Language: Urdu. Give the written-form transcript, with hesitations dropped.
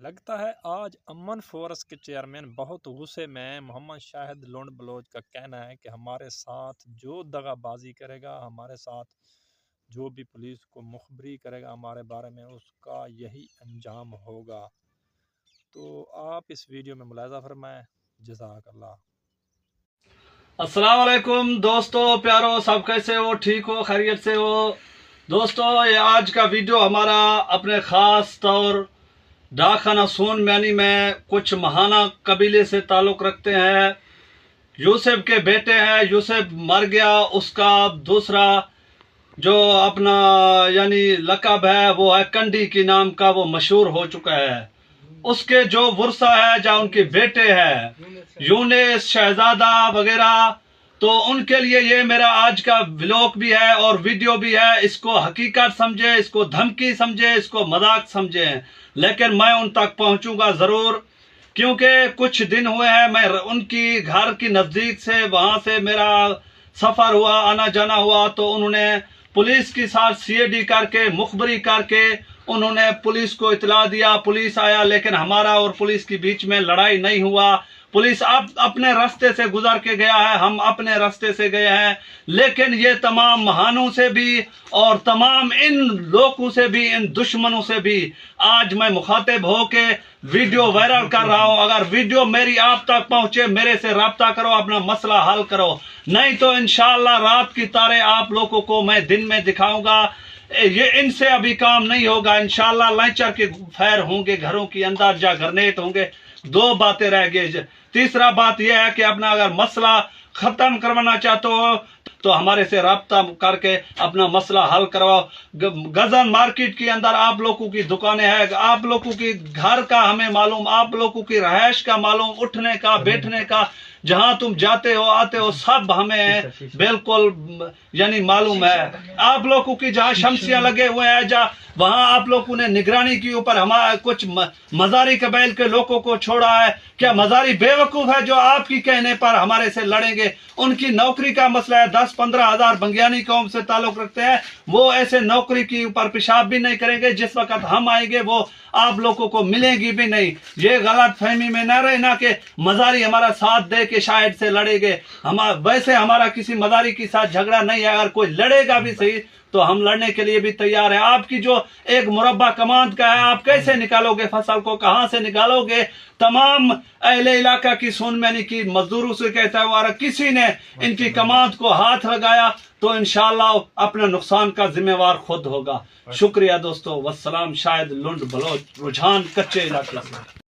لگتا ہے آج امن فورس کے چیئرمین بہت غصے میں۔ محمد شاہد لنڈ بلوچ کا کہنا ہے کہ ہمارے ساتھ جو دغا بازی کرے گا، ہمارے ساتھ جو بھی پولیس کو مخبری کرے گا ہمارے بارے میں، اس کا یہی انجام ہوگا۔ تو آپ اس ویڈیو میں ملاحظہ فرمائیں۔ جزاک اللہ۔ السلام علیکم دوستو، پیارو، سب کیسے ہو؟ ٹھیک ہو؟ خیریت سے ہو؟ دوستو، یہ آج کا ویڈیو ہمارا اپنے خاص طور ڈاکخانہ سون میانی میں کچھ مہانہ قبیلے سے تعلق رکھتے ہیں۔ یوسف کے بیٹے ہیں، یوسف مر گیا، اس کا دوسرا جو اپنا یعنی لقب ہے وہ ہے کنڈی کے نام کا، وہ مشہور ہو چکا ہے۔ اس کے جو ورثہ ہے، جہاں ان کے بیٹے ہیں یونس، شہزادہ وغیرہ، تو ان کے لیے یہ میرا آج کا ولاگ بھی ہے اور ویڈیو بھی ہے۔ اس کو حقیقت سمجھے، اس کو دھمکی سمجھے، اس کو مذاق سمجھے، لیکن میں ان تک پہنچوں گا ضرور، کیونکہ کچھ دن ہوئے ہیں میں ان کی گھر کی نزدیک سے وہاں سے میرا سفر ہوا، آنا جانا ہوا، تو انہوں نے پولیس کے ساتھ CID کر کے، مخبری کر کے انہوں نے پولیس کو اطلاع دیا، پولیس آیا، لیکن ہمارا اور پولیس کے بیچ میں لڑائی نہیں ہوا۔ پولیس اپنے راستے سے گزر کے گیا ہے، ہم اپنے راستے سے گئے ہیں، لیکن یہ تمام مہانوں سے بھی اور تمام ان لوگوں سے بھی، ان دشمنوں سے بھی آج میں مخاطب ہو کے ویڈیو وائرل کر رہا ہوں۔ اگر ویڈیو میری آپ تک پہنچے، میرے سے رابطہ کرو، اپنا مسئلہ حل کرو، نہیں تو انشاءاللہ رات کی تارے آپ لوگوں کو میں دن میں دکھاؤں گا۔ یہ ان سے ابھی کام نہیں ہوگا، انشاءاللہ لانچر کے فائر ہوں گے گھروں کے اندر، جا گرنیٹ ہوں گے۔ دو باتیں رہ گئی۔ تیسرا بات یہ ہے کہ اپنا اگر مسئلہ ختم کروانا چاہتے ہو تو ہمارے سے رابطہ کر کے اپنا مسئلہ حل کرواؤ۔ غزن مارکیٹ کے اندر آپ لوگوں کی دکانیں ہیں، آپ لوگوں کی گھر کا ہمیں معلوم، آپ لوگوں کی رہائش کا معلوم، اٹھنے کا، بیٹھنے کا، جہاں تم جاتے ہو آتے ہو سب ہمیں بالکل یعنی معلوم ہے۔ آپ لوگوں کی جہاں شمسیاں لگے ہوئے ہیں، جہاں وہاں آپ لوگوں نے نگرانی کے اوپر ہمارا کچھ مزاری قبائل کے لوگوں کو چھوڑا ہے۔ کیا مزاری بے وقوف ہے جو آپ کی کہنے پر ہمارے سے لڑیں گے؟ ان کی نوکری کا مسئلہ ہے، 10-15 ہزار بنگیانی قوم سے تعلق رکھتے ہیں، وہ ایسے نوکری کے اوپر پیشاب بھی نہیں کریں گے، جس وقت ہم آئیں گے وہ آپ لوگوں کو ملیں گی بھی نہیں۔ یہ غلط فہمی میں نہ رہنا کہ مزاری ہمارا ساتھ دے کے شاید سے لڑے گے۔ ویسے ہمارا کسی مزاری کے ساتھ جھگڑا نہیں ہے، اگر کوئی لڑے گا بھی صحیح تو ہم لڑنے کے لیے بھی تیار ہیں۔ آپ کی جو ایک مربع کماند کا ہے، آپ کیسے نکالو گے فصل کو؟ کہاں سے نکالو گے؟ تمام اہل علاقہ کی سون میانی کی مزدوروں سے کہتا ہے، اگر کسی نے ان کی کماند کو ہاتھ لگایا تو انشاءاللہ اپنے نقصان کا ذمہ وار خود ہوگا۔ شکریہ دوستو، والسلام۔ شاہد لنڈ بلوچ، رجحان کچے علاقے سے۔